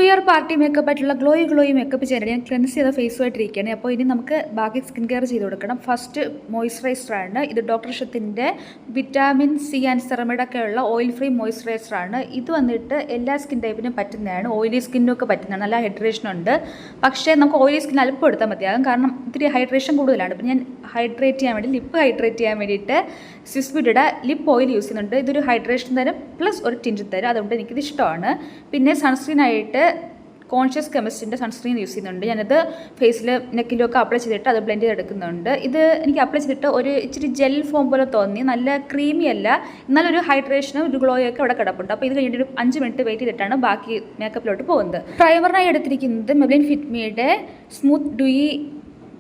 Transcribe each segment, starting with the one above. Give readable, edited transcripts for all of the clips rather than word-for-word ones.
Year party makeup ആയിട്ടുള്ള glowy makeup ചെയ്യാൻ ഞാൻ ക്ലെൻസ് ചെയ്ത ഫേസുമായിട്ടിരിക്കുകയാണ്. അപ്പോൾ ഇനി നമുക്ക് ബാക്കി സ്കിൻ കെയർ ചെയ്ത് കൊടുക്കണം. ഫസ്റ്റ് മോയ്സ്ചറൈസറാണ് ഇത്. ഡോക്ടർ ഷത്തിൻ്റെ വിറ്റാമിൻ സി ആൻഡ് സെറമിഡൊക്കെ ഉള്ള ഓയിൽ ഫ്രീ മോയ്സ്ചറൈസറാണ് ഇത്. വന്നിട്ട് എല്ലാ സ്കിൻ ടൈപ്പിനും പറ്റുന്നതാണ്. ഓയിലി സ്കിന്നൊക്കെ പറ്റുന്നതാണ്. നല്ല ഹൈഡ്രേഷൻ ഉണ്ട്. പക്ഷേ നമുക്ക് ഓയിലി സ്കിൻ അല്പം എടുത്താൽ മതിയാകും, കാരണം ഇത്തിരി ഹൈഡ്രേഷൻ കൂടുതലാണ്. ഇപ്പം ഞാൻ ഹൈഡ്രേറ്റ് ചെയ്യാൻ വേണ്ടി, ലിപ്പ് ഹൈഡ്രേറ്റ് ചെയ്യാൻ വേണ്ടിയിട്ട് സ്വിസ് ബ്യൂട്ടിയുടെ ലിപ്പ് ഓയിൽ യൂസ് ചെയ്യുന്നുണ്ട്. ഇതൊരു ഹൈഡ്രേഷൻ തരും പ്ലസ് ഒരു ടിഞ്ച് തരും, അതുകൊണ്ട് എനിക്കിത് ഇഷ്ടമാണ്. പിന്നെ സൺസ്ക്രീനായിട്ട് കോൺഷ്യസ് കെമിസ്റ്റിൻ്റെ സൺസ്ക്രീൻ യൂസ് ചെയ്യുന്നുണ്ട്. ഞാനത് ഫേസിൽ നെക്കിലൊക്കെ അപ്ലൈ ചെയ്തിട്ട് അത് ബ്ലെൻഡ് ചെയ്തെടുക്കുന്നുണ്ട്. ഇത് എനിക്ക് അപ്ലൈ ചെയ്തിട്ട് ഒരു ഇച്ചിരി ജെൽ ഫോം പോലെ തോന്നി. നല്ല ക്രീമി അല്ല, എന്നാലൊരു ഹൈഡ്രേഷനും ഒരു ഗ്ലോയൊക്കെ അവിടെ കിടപ്പുണ്ട്. അപ്പോൾ ഇത് കഴിഞ്ഞിട്ട് ഒരു 5 മിനിറ്റ് വെയിറ്റ് ചെയ്തിട്ടാണ് ബാക്കി മേക്കപ്പിലോട്ട് പോകുന്നത്. പ്രൈമറിനായി എടുത്തിരിക്കുന്നത് മെബ്ലിൻ ഫിറ്റ്മിയുടെ സ്മൂത്ത് ഡ്യൂയി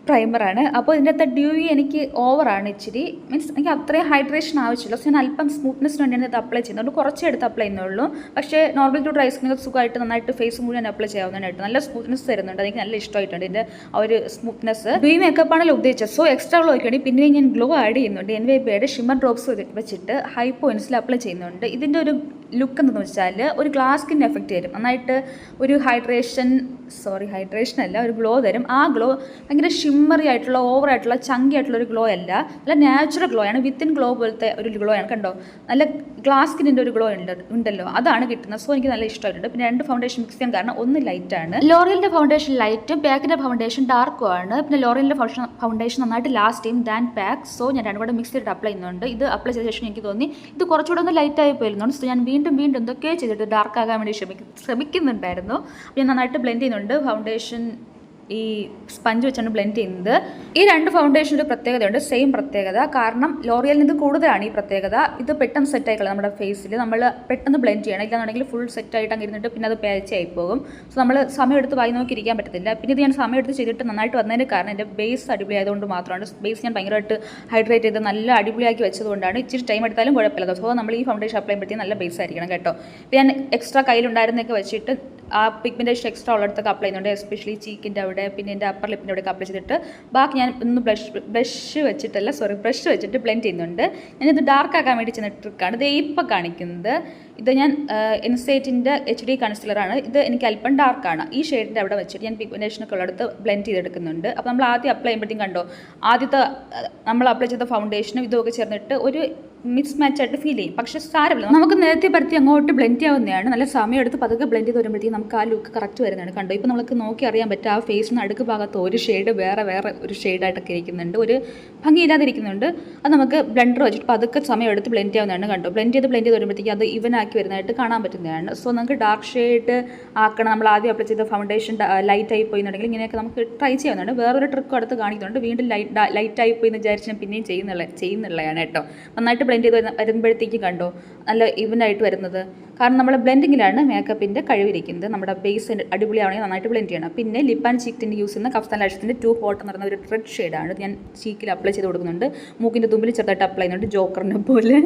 പ്രൈമറാണ്. അപ്പോൾ ഇതിൻ്റെ അകത്ത് ഡ്യൂയി എനിക്ക് ഓവറാണ് ഇച്ചിരി, മീൻസ് എനിക്ക് അത്രയും ഹൈഡ്രേഷൻ ആവശ്യമില്ല. സോ ഞാൻ അല്പം സ്മൂത്ത്നെസ്സിന് വേണ്ടിയാണ് ഇത് അപ്ലൈ ചെയ്യുന്നത്. കുറച്ച് എടുത്ത് അപ്ലൈ ചെയ്യുന്നുള്ളൂ. പക്ഷേ നോർമൽ ടു ഡ്രൈ സ്കിന്നൊക്കെ സുഖമായിട്ട് നന്നായിട്ട് ഫേസ് മുഴുവൻ അപ്ലൈ ചെയ്യാവുന്നതായിട്ട് നല്ല സ്മൂത്ത്നെസ് തരുന്നുണ്ട്. എനിക്ക് നല്ല ഇഷ്ടമായിട്ടുണ്ട് ഇതിൻ്റെ ആ ഒരു സ്മൂത്ത്നെസ്. ഡ്യൂയി മേക്കപ്പാണല്ലോ ഉദ്ദേശിച്ചത്. സോ എക്സ്ട്രാ ഗ്ലോ ഒക്കെ പിന്നെ ഞാൻ ഗ്ലോ ആഡ് ചെയ്യുന്നുണ്ട്. NYBയുടെ ഷിമ്മർ ഡ്രോപ്സ് വെച്ചിട്ട് ഹൈ പോയിൻറ്റ്സിൽ അപ്ലൈ ചെയ്യുന്നുണ്ട്. ഇതിൻ്റെ ഒരു ലുക്ക് എന്തെന്ന് വെച്ചാൽ ഒരു ഗ്ലാസ് സ്കിൻ എഫക്റ്റ് തരും. നന്നായിട്ട് ഒരു ഹൈഡ്രേഷൻ അല്ല, ഒരു ഗ്ലോ തരും. ആ ഗ്ലോ ഭയങ്കര ഷിമ്മറി ആയിട്ടുള്ള ഓവറായിട്ടുള്ള ചങ്കി ആയിട്ടുള്ള ഒരു ഗ്ലോ അല്ല, നല്ല നാച്ചുറൽ ഗ്ലോ ആണ്. വിത്തിൻ ഗ്ലോ പോലത്തെ ഒരു ഗ്ലോ ആണ്. കണ്ടോ, നല്ല ഗ്ലാസ് സ്കിന്നിൻ്റെ ഒരു ഗ്ലോ ഉണ്ടല്ലോ, അതാണ് കിട്ടുന്നത്. സോ എനിക്ക് നല്ല ഇഷ്ടമായിട്ടുണ്ട്. പിന്നെ 2 ഫൗണ്ടേഷൻ മിക്സ് ചെയ്യാൻ കാരണം ഒന്ന് ലൈറ്റാണ്. ലോറിയലിൻ്റെ ഫൗണ്ടേഷൻ ലൈറ്റും പാക്കിൻ്റെ ഫൗണ്ടേഷൻ ഡാർക്കും ആണ്. പിന്നെ ലോറിയലിൻ്റെ ഫൗണ്ടേഷൻ നന്നായിട്ട് ലാസ്റ്റ് ചെയ്യും ദാൻ പാക്ക്. സോ ഞാൻ രണ്ടും കൂടെ മിക്സ് ചെയ്തിട്ട് അപ്ലൈ ചെയ്യുന്നുണ്ട്. ഇത് അപ്ലൈ ചെയ്ത ശേഷം എനിക്ക് തോന്നി ഇത് കുറച്ചുകൂടെ ഒന്ന് ലൈറ്റായി പോയിരുന്നുണ്ട്. സോ ഞാൻ വീണ്ടും എന്തൊക്കെയോ ചെയ്തിട്ട് ഡാർക്ക് ആകാൻ വേണ്ടി ശ്രമിക്കുന്നുണ്ടായിരുന്നു. ഞാൻ നന്നായിട്ട് ബ്ലെൻഡ് ചെയ്യുന്നുണ്ട്. ഫൗണ്ടേഷൻ ഈ സ്പഞ്ച് വെച്ചാണ് ബ്ലെൻഡ് ചെയ്യുന്നത്. ഈ 2 ഫൗണ്ടേഷൻ ഒരു പ്രത്യേകതയുണ്ട്, സെയിം പ്രത്യേകത. കാരണം ലോറിയലിന് ഇത് കൂടുതലാണ് ഈ പ്രത്യേകത. ഇത് പെട്ടെന്ന് സെറ്റ് ആയിക്കളാം നമ്മുടെ ഫേസിൽ. നമ്മൾ പെട്ടെന്ന് ബ്ലെൻഡ് ചെയ്യണം, ഇല്ലാന്നുണ്ടെങ്കിൽ ഫുൾ സെറ്റായിട്ട് അങ്ങ് ഇരുന്നിട്ട് പിന്നെ അത് പേച്ചായി പോകും. സോ നമ്മൾ സമയമെടുത്ത് വായി നോക്കി ഇരിക്കാൻ പറ്റത്തില്ല. പിന്നെ ഇത് ഞാൻ സമയമെടുത്ത് ചെയ്തിട്ട് നന്നായിട്ട് വന്നതിന് കാരണം എൻ്റെ ബേസ് അടിപൊളിയായതുകൊണ്ട് മാത്രമാണ്. ബേസ് ഞാൻ ഭയങ്കരമായിട്ട് ഹൈഡ്രേറ്റ് ചെയ്ത് നല്ല അടിപൊളിയാക്കി വെച്ചതുകൊണ്ടാണ്. ഇച്ചിരി ടൈം എടുത്താലും കുഴപ്പമില്ല. സോ നമ്മൾ ഈ ഫൗണ്ടേഷൻ അപ്ലൈ ചെയ്യുമ്പോഴത്തേക്കും നല്ല ബേസ് ആയിരിക്കണം കേട്ടോ. ഞാൻ എക്സ്ട്രാ കയ്യിലുണ്ടായിരുന്നൊക്കെ വെച്ചിട്ട് ആ പിഗ്മെൻറ്റേഷൻ എക്സ്ട്രാ ഉള്ളിടത്തൊക്കെ അപ്ലൈ ചെയ്യുന്നുണ്ട്. എസ്പെഷ്യലി ചീക്കിൻ്റെ അവിടെ, പിന്നെ എൻ്റെ അപ്പർ ലിപ്പിൻ്റെ അവിടെയൊക്കെ അപ്ലൈ ചെയ്തിട്ട് ബാക്കി ഞാൻ ഒന്ന് ബ്രഷ് വെച്ചിട്ട് ബ്ലെൻഡ് ചെയ്യുന്നുണ്ട്. ഞാനിത് ഡാർക്ക് ആക്കാൻ വേണ്ടി ചെയ്യുന്ന ട്രിക്കാണ് ഇത് ഇപ്പോൾ കാണിക്കുന്നത്. ഇത് ഞാൻ ഇൻസൈറ്റിൻ്റെ HD കൺസിലറാണ്. ഇത് എനിക്ക് അല്പം ഡാർക്കാണ്. ഈ ഷെയ്ഡിൻ്റെ അവിടെ വെച്ചിട്ട് ഞാൻ പിഗ്മെൻറ്റേഷനൊക്കെ ഉള്ളിടത്ത് ബ്ലെൻഡ് ചെയ്തെടുക്കുന്നുണ്ട്. അപ്പോൾ നമ്മൾ ആദ്യം അപ്ലൈ ചെയ്യുമ്പോഴത്തേക്കും കണ്ടോ, ആദ്യത്തെ നമ്മൾ അപ്ലൈ ചെയ്ത ഫൗണ്ടേഷനും ഇതൊക്കെ ചേർന്നിട്ട് ഒരു മിക്സ് മാച്ചായിട്ട് ഫീൽ ചെയ്യും. പക്ഷേ സാരമില്ല, നമുക്ക് നേരത്തെ പരത്തി അങ്ങോട്ട് ബ്ലെൻഡ് ചെയ്യാവുന്നതാണ്. നല്ല സമയം എടുത്ത് പതുക്കെ ബ്ലെൻഡ് ചെയ്ത് വരുമ്പോഴത്തേക്കും നമുക്ക് ആ ലുക്ക് കറക്റ്റ് വരുന്നതാണ്. കണ്ടോ, ഇപ്പോൾ നമുക്ക് നോക്കി അറിയാൻ പറ്റും ആ ഫേസിന് അടുക്ക് ഭാഗത്ത് ഒരു ഷെയ്ഡ് വേറെ ഒരു ഷെയ്ഡായിട്ടൊക്കെ ഇരിക്കുന്നുണ്ട്, ഒരു ഭംഗിയില്ലാതിരിക്കുന്നുണ്ട്. അത് നമുക്ക് ബ്ലെൻഡർ വെച്ചിട്ട് പതുക്കെ സമയം എടുത്ത് ബ്ലെൻഡ് ചെയ്യാവുന്നതാണ്. കണ്ടോ, ബ്ലെൻഡ് ചെയ്ത് വരുമ്പോഴത്തേക്കും അത് ഇവൻ ആക്കി വരുന്നതായിട്ട് കാണാൻ പറ്റുന്നതാണ്. സോ നമുക്ക് ഡാർക്ക് ഷെയ്ഡ് ആക്കണം. നമ്മൾ ആദ്യം അപ്ലൈ ചെയ്ത ഫൗണ്ടേഷൻ ലൈറ്റായി പോയിന്നുണ്ടെങ്കിൽ ഇങ്ങനെയൊക്കെ നമുക്ക് ട്രൈ ചെയ്യാവുന്നതാണ്. വേറൊരു ട്രിക്കും അടുത്ത് കാണിക്കുന്നുണ്ട്. വീണ്ടും ലൈറ്റായി പോയി എന്ന് വിചാരിച്ച് ഞാൻ പിന്നെയും ചെയ്യുന്നുള്ളതാണ് കേട്ടോ. നന്നായിട്ട് ബ്ലെൻഡ് ചെയ്ത് വരുമ്പോഴത്തേക്ക് കണ്ടോ നല്ല ഈവനായിട്ട് വരുന്നത്. കാരണം നമ്മൾ ബ്ലെൻഡിങ്ങിലാണ് മേക്കപ്പിൻ്റെ കഴിവിരിക്കുന്നത്. നമ്മുടെ ബേസ് അടിപൊളിയാണെങ്കിൽ നന്നായിട്ട് ബ്ലെൻഡ് ചെയ്യണം. പിന്നെ lip and cheek tint use ചെയ്യുന്ന കഫ്താൻ ലാഷസിൻ്റെ 2 ഹോട്ട് എന്ന് പറയുന്ന ഒരു റെഡ് ഷെയ്ഡാണ്. ഞാൻ ചീക്കിൽ അപ്ലൈ ചെയ്ത് കൊടുക്കുന്നുണ്ട്. മൂക്കിൻ്റെ തുമ്പിൽ ചെറുതായിട്ട് അപ്ലൈ ചെയ്യുന്നുണ്ട്, ജോക്കറിനെ പോലെ.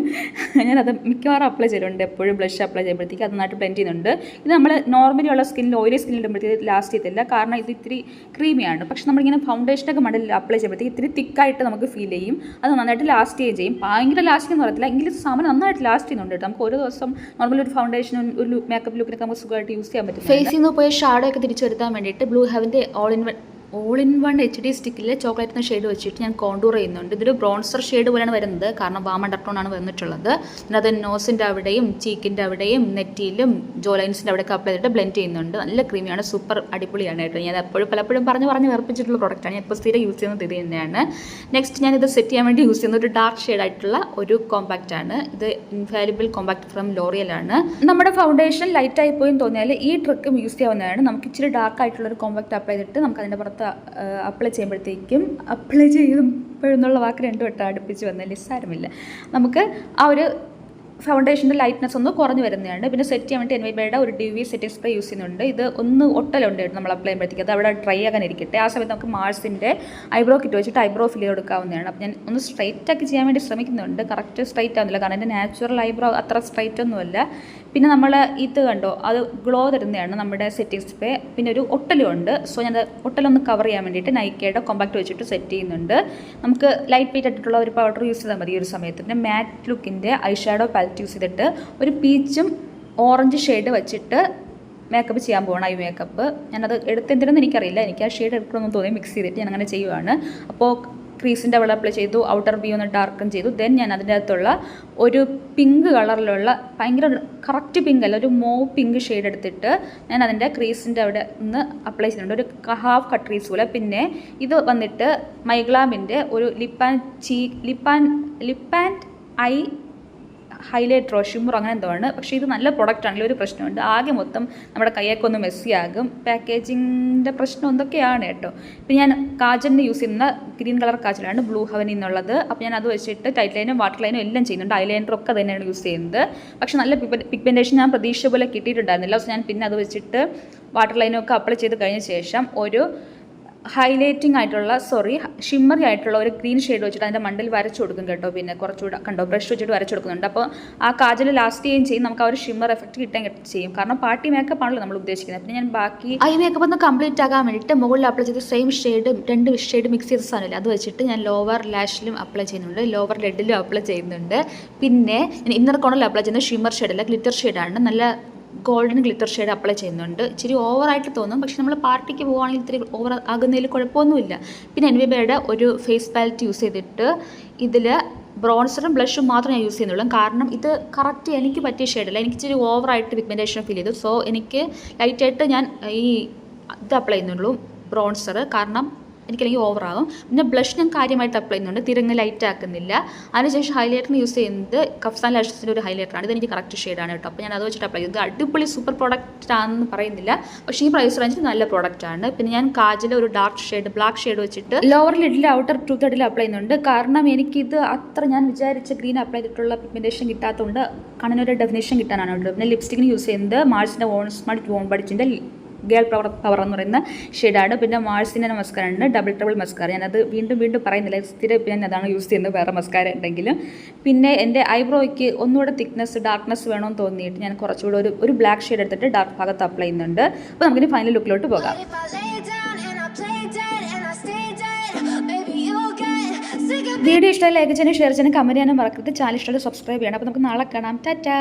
ഞാനത് മിക്കവാറും അപ്ലൈ ചെയ്തിട്ടുണ്ട്. എപ്പോഴും ബ്ലഷ് അപ്ലൈ ചെയ്യുമ്പോഴത്തേക്ക് അത് നന്നായിട്ട് ബ്ലെൻഡ് ചെയ്യുന്നുണ്ട്. ഇത് നമ്മൾ നോർമലി ഉള്ള സ്കിന്നിൽ ഓയിലി സ്കിന്നിൽ ഇടുമ്പോഴത്തേക്ക് ലാസ്റ്റ് ചെയ്തില്ല, കാരണം ഇത് ഇത്തിരി ക്രീമിയാണ്. പക്ഷെ നമ്മളിങ്ങനെ ഫൗണ്ടേഷനൊക്കെ മണ്ടലിൽ അപ്ലൈ ചെയ്യുമ്പോഴത്തേക്ക് ഇത്തിരി തിക്കായിട്ട് നമുക്ക് ഫീൽ ചെയ്യും. അത് നന്നായിട്ട് ലാസ്റ്റ് ചെയ്യുകയും ചെയ്യും. ഭയങ്കര ലാസ്റ്റ് എന്ന് പറയത്തില്ല, എങ്കിലും സാധനം നന്നായിട്ട് ലാസ്റ്റ് ചെയ്യുന്നുണ്ട്. നമുക്ക് ഒരു ദിവസം നോർമൽ ഒരു ഫൗണ്ടേഷനും ഒരു മേക്കപ്പ് ലുക്കിനൊക്കെ നമുക്ക് സുഖമായിട്ട് യൂസ് ചെയ്യാൻ പറ്റും. ഫേസിൽ നിന്ന് പോയ ഷാഡോ ഒക്കെ തിരിച്ചു വരുത്താൻ വേണ്ടിയിട്ട് ബ്ലൂ ഹെവൻ്റെ ഓൾ ഇൻ വൺ HD സ്റ്റിക്കിൽ ചോക്ലേറ്റ് എന്ന ഷെയ്ഡ് വെച്ചിട്ട് ഞാൻ കോണ്ടൂർ ചെയ്യുന്നുണ്ട്. ഇതൊരു ബ്രോൺസർ ഷെയ്ഡ് പോലെയാണ് വരുന്നത്, കാരണം വാം അണ്ടർടോൺ ആണ് വന്നിട്ടുള്ളത്. അത് നോസിൻ്റെ അവിടെയും ചീക്കിൻ്റെ അവിടെയും നെറ്റിയിലും ജോ ലൈൻസിൻ്റെ അവിടെയൊക്കെ അപ്ലൈ ചെയ്തിട്ട് ബ്ലെൻഡ് ചെയ്യുന്നുണ്ട്. നല്ല ക്രീമിയാണ്, സൂപ്പർ അടിപൊളിയാണ് കേട്ടോ. ഞാൻ പലപ്പോഴും പറഞ്ഞ് വെറുപ്പിച്ചിട്ടുള്ള പ്രോഡക്റ്റാണ്. ഞാൻ ഇപ്പോൾ സ്ഥിരം യൂസ് ചെയ്യുന്നത് ഇത് തന്നെയാണ്. നെക്സ്റ്റ് ഞാനിത് സെറ്റ് ചെയ്യാൻ വേണ്ടി യൂസ് ചെയ്യുന്ന ഒരു ഡാർക്ക് ഷെയ്ഡായിട്ടുള്ള ഒരു കോമ്പാക്റ്റ് ആണ്. ഇത് ഇൻഫാലിബിൾ കോമ്പാക്റ്റ് ഫ്രം ലോറിയലാണ്. നമ്മുടെ ഫൗണ്ടേഷൻ ലൈറ്റായി പോയി തോന്നിയാൽ ഈ ട്രിക്കും യൂസ് ചെയ്യാവുന്നതാണ്. നമുക്ക് ഇച്ചിരി ഡാർക്ക് ആയിട്ടുള്ളൊരു കോമ്പാക്റ്റ് അപ്ലൈ ചെയ്തിട്ട് നമുക്ക് അതിൻ്റെ പുറത്ത് അപ്ലൈ ചെയ്യുമ്പോഴെന്നുള്ള വാക്ക് 2 വട്ടം അടുപ്പിച്ച് വന്നാൽ സാരമില്ല. നമുക്ക് ആ ഒരു ഫൗണ്ടേഷൻ്റെ ലൈറ്റ്നെസ് ഒന്ന് കുറഞ്ഞു വരുന്നതാണ്. പിന്നെ സെറ്റ് ചെയ്യാൻ വേണ്ടി NYBയുടെ ഒരു DV സെറ്റിംഗ് സ്പ്രേ യൂസ് ചെയ്യുന്നുണ്ട്. ഇത് ഒന്ന് ഒട്ടലുണ്ട് നമ്മൾ അപ്ലൈ ചെയ്യുമ്പോഴത്തേക്ക്, അത് അവിടെ ഡ്രൈ ആകാൻ ഇരിക്കട്ടെ. ആ സമയത്ത് നമുക്ക് മാർസിൻ്റെ ഐബ്രോ കിറ്റ് വെച്ചിട്ട് ഐബ്രോ ഫിൽ ചെയ്തെടുക്കാവുന്നതാണ്. അപ്പോൾ ഞാൻ ഒന്ന് സ്ട്രൈറ്റ് ആക്കി ചെയ്യാൻ വേണ്ടി ശ്രമിക്കുന്നുണ്ട്. കറക്റ്റ് സ്ട്രൈറ്റ് ആവുന്നില്ല, കാരണം എൻ്റെ നാച്ചുറൽ ഐബ്രോ അത്ര സ്ട്രൈറ്റ് ഒന്നുമല്ല. പിന്നെ നമ്മൾ ഇത് കണ്ടോ, അത് ഗ്ലോ തരുന്നതാണ് നമ്മുടെ സെറ്റിംഗ് സ്പ്രേ. പിന്നെ ഒരു ഒട്ടലും ഉണ്ട്. സോ ഞാൻ ഒട്ടലൊന്ന് കവർ ചെയ്യാൻ വേണ്ടിയിട്ട് നൈക്കയുടെ കോമ്പാക്റ്റ് വെച്ചിട്ട് സെറ്റ് ചെയ്യുന്നുണ്ട്. നമുക്ക് ലൈറ്റ് വെയിറ്റ് ആയിട്ടുള്ള ഒരു പൗഡർ യൂസ് ചെയ്താൽ മതി ഈ ഒരു സമയത്ത്. പിന്നെ മാറ്റ് ലുക്കിൻ്റെ ഐ ഷാഡോ പാലറ്റ് യൂസ് ചെയ്തിട്ട് ഒരു പീച്ചും ഓറഞ്ച് ഷെയ്ഡ് വെച്ചിട്ട് മേക്കപ്പ് ചെയ്യാൻ പോകണം, ഐ മേക്കപ്പ്. ഞാനത് എടുത്തെന്തിനെന്ന് എനിക്കറിയില്ല, എനിക്ക് ആ ഷെയ്ഡ് എടുക്കണമെന്ന് തോന്നി, മിക്സ് ചെയ്തിട്ട് ഞാൻ അങ്ങനെ ചെയ്യുവാണ്. അപ്പോൾ ക്രീസിൻ്റെ അവിടെ അപ്ലൈ ചെയ്തു, ഔട്ടർ വ്യൂ ഒന്ന് ഡാർക്കൻ ചെയ്തു. ദെൻ ഞാൻ അതിൻ്റെ അകത്തുള്ള ഒരു പിങ്ക് കളറിലുള്ള ഭയങ്കര കറക്റ്റ് പിങ്ക് അല്ല, ഒരു മോവ് പിങ്ക് ഷെയ്ഡ് എടുത്തിട്ട് ഞാൻ അതിൻ്റെ ക്രീസിൻ്റെ അവിടെ ഒന്ന് അപ്ലൈ ചെയ്യുന്നുണ്ട്, ഒരു ഹാഫ് കട്ട് ക്രീസ് പോലെ. പിന്നെ ഇത് വന്നിട്ട് മൈഗ്ലാമിൻ്റെ ഒരു ലിപ്പ് ആൻഡ് ഐ ഹൈലൈറ്ററോ ഷിമ്മറോ അങ്ങനെ എന്തോ ആണ്. പക്ഷേ ഇത് നല്ല പ്രൊഡക്റ്റ് ആണെങ്കിൽ ഒരു പ്രശ്നമുണ്ട്, ആകെ മൊത്തം നമ്മുടെ കൈയൊക്കെ ഒന്ന് മെസ്സിയാകും. പാക്കേജിങ്ങിൻ്റെ പ്രശ്നം എന്തൊക്കെയാണ് കേട്ടോ. ഇപ്പം ഞാൻ കാജലിന് യൂസ് ചെയ്യുന്ന ഗ്രീൻ കളർ കാജലാണ്, ബ്ലൂ ഹെവനിൽ നിന്നുള്ളത്. അപ്പോൾ ഞാൻ അത് വെച്ചിട്ട് ടൈറ്റ് ലൈനും വാട്ടർ ലൈനും എല്ലാം ചെയ്യുന്നുണ്ട്, ഐലൈനറും ഒക്കെ തന്നെയാണ് യൂസ് ചെയ്യുന്നത്. പക്ഷേ നല്ല പിഗ്മെൻറ്റേഷൻ ഞാൻ പ്രതീക്ഷ പോലെ കിട്ടിയിട്ടുണ്ടായിരുന്നില്ല. സോ ഞാൻ പിന്നെ അത് വെച്ചിട്ട് വാട്ടർ ലൈനും ഒക്കെ അപ്ലൈ ചെയ്ത് കഴിഞ്ഞ ശേഷം ഒരു ഹൈലൈറ്റിംഗ് ആയിട്ടുള്ള ഷിമ്മറി ആയിട്ടുള്ള ഒരു ഗ്രീൻ ഷെയ്ഡ് വെച്ചിട്ട് അതിൻ്റെ മണ്ടിൽ വരച്ചു കൊടുക്കും കേട്ടോ. പിന്നെ കുറച്ചുകൂടെ കണ്ടോ, ബ്രഷ് വെച്ചിട്ട് വരച്ചു കൊടുക്കുന്നുണ്ട്. അപ്പോൾ ആ കാജൽ ലാസ്റ്റ് ചെയ്യുകയും ചെയ്യും, നമുക്ക് ആ ഒരു ഷിമ്മർ എഫക്റ്റ് കിട്ടാൻ ചെയ്യും. കാരണം പാർട്ടി മേക്കപ്പ് ആണല്ലോ നമ്മൾ ഉദ്ദേശിക്കുന്നത്. പിന്നെ ഞാൻ ബാക്കി ഐ മേക്കപ്പ് ഒന്ന് കംപ്ലീറ്റ് ആകാൻ വേണ്ടിയിട്ട് മുകളിൽ അപ്ലൈ ചെയ്ത് സെയിം ഷെയ്ഡ് 2 ഷെയ്ഡ് മിക്സ് ചെയ്ത സാധനമില്ല, അത് വെച്ചിട്ട് ഞാൻ ലോവർ ലാഷിലും അപ്ലൈ ചെയ്യുന്നുണ്ട്, ലോവർ ലെഡിലും അപ്ലൈ ചെയ്യുന്നുണ്ട്. പിന്നെ ഇന്നർ കോർണറിൽ അപ്ലൈ ചെയ്യുന്ന ഷിമ്മർ ഷെയ്ഡല്ല, ഗ്ലിറ്റർ ഷെയ്ഡാണ്, നല്ല ഗോൾഡൻ ഗ്ലിറ്റർ ഷെയ്ഡ് അപ്ലൈ ചെയ്യുന്നുണ്ട്. ഇച്ചിരി ഓവറായിട്ട് തോന്നും, പക്ഷെ നമ്മൾ പാർട്ടിക്ക് പോവുകയാണെങ്കിൽ ഇത്തിരി ഓവർ ആകുന്നതിൽ കുഴപ്പമൊന്നുമില്ല. പിന്നെ എൻവിബയുടെ ഒരു ഫേസ് പാലറ്റ് യൂസ് ചെയ്തിട്ട് ഇതിൽ ബ്രോൺസറും ബ്ലഷും മാത്രമേ ഞാൻ യൂസ് ചെയ്യുന്നുള്ളൂ. കാരണം ഇത് കറക്റ്റ് എനിക്ക് പറ്റിയ ഷെയ്ഡല്ല, എനിക്ക് ഇച്ചിരി ഓവറായിട്ട് പിഗ്മെൻറ്റേഷൻ ഫീൽ ചെയ്തു. സോ എനിക്ക് ലൈറ്റായിട്ട് ഞാൻ ഇത് അപ്ലൈ ചെയ്യുന്നുള്ളൂ, ബ്രോൺസർ. കാരണം എനിക്കല്ലെങ്കിൽ ഓവറാകും. പിന്നെ ബ്ലഷ് ഞാൻ കാര്യമായിട്ട് അപ്ലൈ ചെയ്യുന്നുണ്ട്, തിരങ്ങ് ലൈറ്റ് ആക്കുന്നില്ല. അതിനുശേഷം ഹൈലൈറ്ററിന് യൂസ് ചെയ്യുന്നത് കഫ്സാൻ ലാഷസിൻ്റെ ഒരു ഹൈലൈറ്ററാണ്, ഇതെനിക്ക് കറക്റ്റ് ഷെയ്ഡാണ് കേട്ടോ. അപ്പോൾ ഞാൻ അത് വെച്ചിട്ട് അപ്ലൈ ചെയ്തത് അടിപൊളി സൂപ്പർ പ്രോഡക്റ്റ് ആണെന്ന് പറയുന്നില്ല, പക്ഷേ ഈ പ്രൈസ് റേഞ്ചിൽ നല്ല പ്രോഡക്റ്റാണ്. പിന്നെ ഞാൻ കാജൽ ഒരു ഡാർക്ക് ഷെയ്ഡ് ബ്ലാക്ക് ഷെയ്ഡ് വെച്ചിട്ട് ലോവർ ലിഡിൽ ഔട്ടർ ടു തേർഡിൽ അപ്ലൈ ചെയ്യുന്നുണ്ട്. കാരണം എനിക്കിത് അത്ര ഞാൻ വിചാരിച്ച ഗ്രീൻ അപ്ലൈ ചെയ്തിട്ടുള്ള പിഗ്മെൻറ്റേഷൻ കിട്ടാത്തതുകൊണ്ട് കണ്ണിനൊരു ഡെഫിനേഷൻ കിട്ടാനാണ് കേട്ടോ. പിന്നെ ലിപ്സ്റ്റിക്കിന് യൂസ് ചെയ്യുന്നത് മാർസിൻ്റെ വോൺ ബഡിച്ചിൻ്റെ ഗേൾ പവർ എന്ന് പറയുന്ന ഷെയ്ഡാണ്. പിന്നെ മാർസിൻ്റെ മസ്കാര ഉണ്ട്, ഡബിൾ ട്രിപ്പിൾ മസ്കാര. ഞാനത് വീണ്ടും പറയുന്നില്ല, സ്ഥിരം ഞാൻ അതാണ് യൂസ് ചെയ്യുന്നത് വേറെ മസ്കാര ഉണ്ടെങ്കിലും. പിന്നെ എൻ്റെ ഐബ്രോയ്ക്ക് ഒന്നുകൂടെ ഡാർക്ക്നെസ് വേണമെന്ന് തോന്നിയിട്ട് ഞാൻ കുറച്ചുകൂടെ ഒരു ബ്ലാക്ക് ഷെയ്ഡ് എടുത്തിട്ട് ഡാർക്ക് ഭാഗത്ത് അപ്ലൈ ചെയ്യുന്നുണ്ട്. അപ്പോൾ നമുക്കിനി ഫൈനൽ ലുക്കിലോട്ട് പോകാം. വീഡിയോ ഇഷ്ടമായി ലൈക്ക് ചെയ്യാനും ഷെയർ ചെയ്യാനും കമൻറ്റ് ചെയ്യാനും മറക്കരുത്. ചാനൽ ഇഷ്ടമായി സബ്സ്ക്രൈബ് ചെയ്യണം. അപ്പോൾ നമുക്ക് നാളെ കാണാം. ടാറ്റാ.